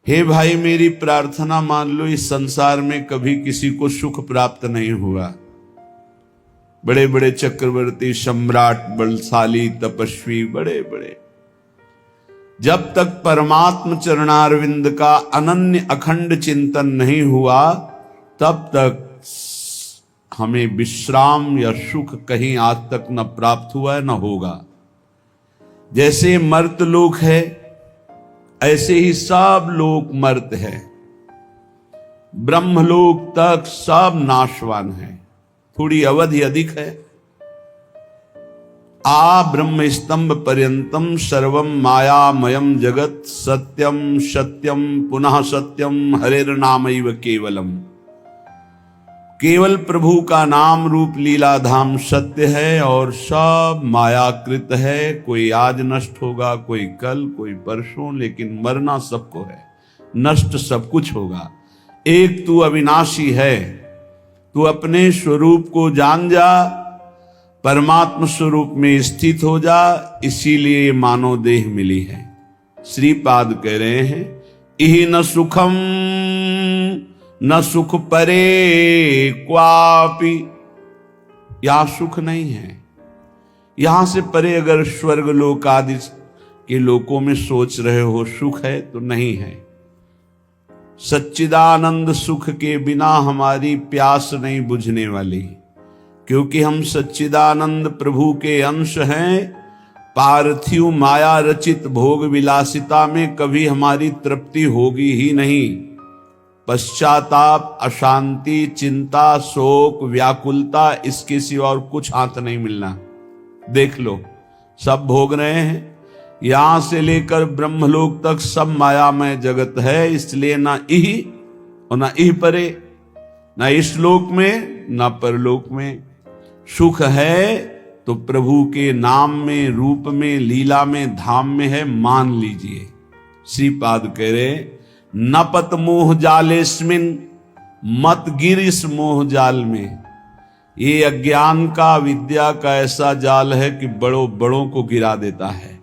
हे भाई मेरी प्रार्थना मान लो, इस संसार में कभी किसी को सुख प्राप्त नहीं हुआ। बड़े बड़े चक्रवर्ती, सम्राट, बलशाली, तपस्वी, बड़े बड़े, जब तक परमात्म चरणारविंद का अनन्य अखंड चिंतन नहीं हुआ तब तक हमें विश्राम या सुख कहीं आज तक न प्राप्त हुआ है न होगा। जैसे मर्त लोक है ऐसे ही सब लोक मर्त है। ब्रह्मलोक तक सब नाशवान है, थोड़ी अवधि अधिक है। ब्रह्म स्तंभ पर्यंतम सर्वम मायामयम जगत सत्यम सत्यम पुनः सत्यम हरेर्नामैव केवलम। केवल प्रभु का नाम रूप लीला धाम सत्य है और सब मायाकृत है। कोई आज नष्ट होगा, कोई कल, कोई परसों, लेकिन मरना सबको है, नष्ट सब कुछ होगा। एक तू अविनाशी है, तू अपने स्वरूप को जान जा, परमात्म स्वरूप में स्थित हो जा, इसीलिए ये मानव देह मिली है। श्रीपाद कह रहे हैं, इहि न सुखम न सुख परे क्वापि। यहां सुख नहीं है। यहां से परे अगर स्वर्ग लोक आदि के लोकों में सोच रहे हो सुख है तो नहीं है। सच्चिदानंद सुख के बिना हमारी प्यास नहीं बुझने वाली, क्योंकि हम सच्चिदानंद प्रभु के अंश हैं। पार्थिव माया रचित भोग विलासिता में कभी हमारी तृप्ति होगी ही नहीं। पश्चाताप, अशांति, चिंता, शोक, व्याकुलता, इसके सिवा और कुछ हाथ नहीं मिलना। देख लो, सब भोग रहे हैं। यहां से लेकर ब्रह्मलोक तक सब मायामय जगत है। इसलिए ना इह और ना इह परे, ना इस लोक में ना परलोक में। सुख है तो प्रभु के नाम में, रूप में, लीला में, धाम में है, मान लीजिए। श्रीपाद कह रहे, न पत मोह जालेस्मिन, मत गिर इस मोह जाल में। ये अज्ञान का, विद्या का ऐसा जाल है कि बड़ों बड़ों को गिरा देता है।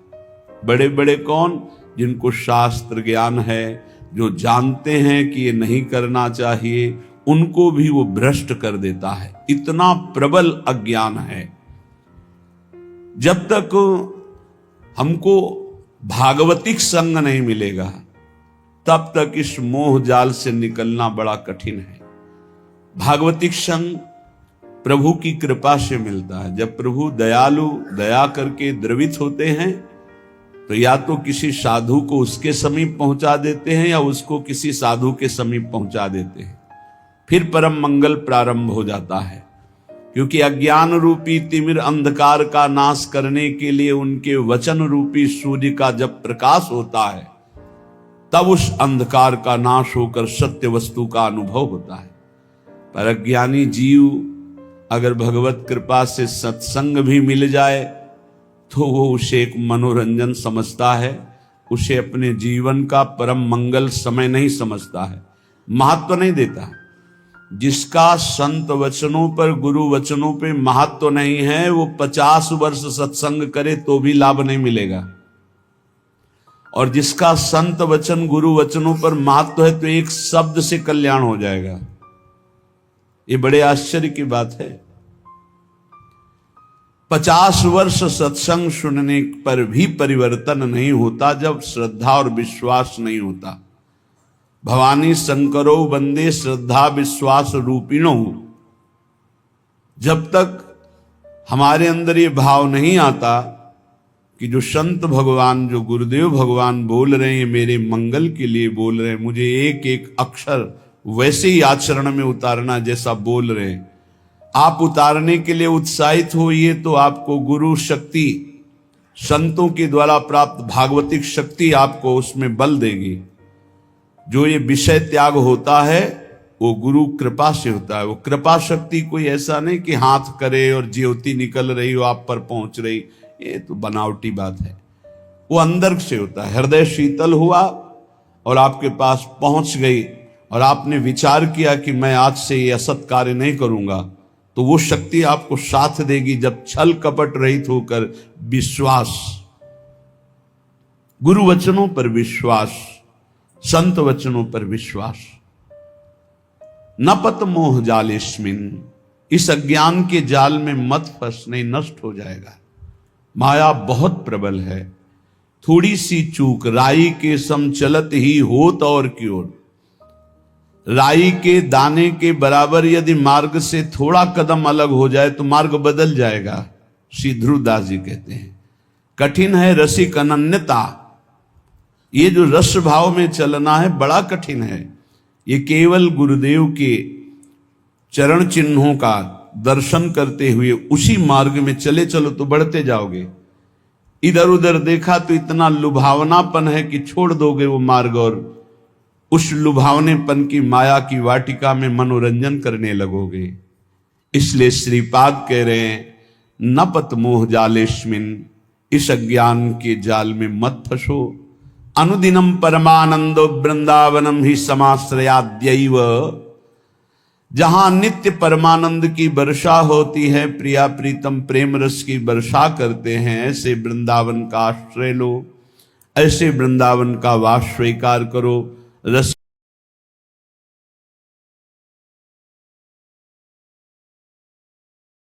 बड़े बड़े कौन? जिनको शास्त्र ज्ञान है, जो जानते हैं कि ये नहीं करना चाहिए, उनको भी वो भ्रष्ट कर देता है। इतना प्रबल अज्ञान है। जब तक हमको भागवतिक संग नहीं मिलेगा तब तक इस मोह जाल से निकलना बड़ा कठिन है। भागवतिक संग प्रभु की कृपा से मिलता है। जब प्रभु दयालु, दया करके द्रवित होते हैं तो या तो किसी साधु को उसके समीप पहुंचा देते हैं या उसको किसी साधु के समीप पहुंचा देते हैं। फिर परम मंगल प्रारंभ हो जाता है, क्योंकि अज्ञान रूपी तिमिर अंधकार का नाश करने के लिए उनके वचन रूपी सूर्य का जब प्रकाश होता है तब उस अंधकार का नाश होकर सत्य वस्तु का अनुभव होता है। पर अज्ञानी जीव अगर भगवत कृपा से सत्संग भी मिल जाए तो वो उसे एक मनोरंजन समझता है, उसे अपने जीवन का परम मंगल समय नहीं समझता है, महत्व नहीं देता है। जिसका संत वचनों पर, गुरु वचनों पे महत्व नहीं है, वो 50 वर्ष सत्संग करे तो भी लाभ नहीं मिलेगा। और जिसका संत वचन, गुरु वचनों पर महत्व है तो एक शब्द से कल्याण हो जाएगा। ये बड़े आश्चर्य की बात है। 50 वर्ष सत्संग सुनने पर भी परिवर्तन नहीं होता जब श्रद्धा और विश्वास नहीं होता। भवानी शंकरो वंदे श्रद्धा विश्वास रूपिणो। जब तक हमारे अंदर ये भाव नहीं आता कि जो संत भगवान, जो गुरुदेव भगवान बोल रहे हैं मेरे मंगल के लिए बोल रहे हैं, मुझे एक एक अक्षर वैसे ही आचरण में उतारना जैसा बोल रहे हैं, आप उतारने के लिए उत्साहित होइए तो आपको गुरु शक्ति, संतों के द्वारा प्राप्त भागवतिक शक्ति आपको उसमें बल देगी। जो ये विषय त्याग होता है वो गुरु कृपा से होता है। वो कृपा शक्ति कोई ऐसा नहीं कि हाथ करे और ज्योति निकल रही हो आप पर पहुंच रही, ये तो बनावटी बात है। वो अंदर से होता है। हृदय शीतल हुआ और आपके पास पहुंच गई और आपने विचार किया कि मैं आज से ये असत कार्य नहीं करूंगा, तो वो शक्ति आपको साथ देगी। जब छल कपट रहित होकर विश्वास, गुरु वचनों पर विश्वास, संत वचनों पर विश्वास। न पत मोह जालेस्मिन, इस अज्ञान के जाल में मत फंस, नहीं नष्ट हो जाएगा। माया बहुत प्रबल है, थोड़ी सी चूक राई के सम चलत ही होत और की ओर। राई के दाने के बराबर यदि मार्ग से थोड़ा कदम अलग हो जाए तो मार्ग बदल जाएगा। श्री ध्रुवदास जी कहते हैं कठिन है रसिक अनन्यता। ये जो रस भाव में चलना है बड़ा कठिन है। ये केवल गुरुदेव के चरण चिन्हों का दर्शन करते हुए उसी मार्ग में चले चलो तो बढ़ते जाओगे। इधर उधर देखा तो इतना लुभावनापन है कि छोड़ दोगे वो मार्ग और उस लुभावनेपन की माया की वाटिका में मनोरंजन करने लगोगे। इसलिए श्रीपाद कह रहे हैं न पत मोह जालेस्मिन, इस अज्ञान के जाल में मत फंसो। अनुदिनम परमानंदो वृंदावनम ही समाश्रयाद्यैव, जहां नित्य परमानंद की वर्षा होती है, प्रिया प्रीतम प्रेम रस की वर्षा करते हैं, ऐसे वृंदावन का आश्रय लो, ऐसे वृंदावन का वास स्वीकार करो, रस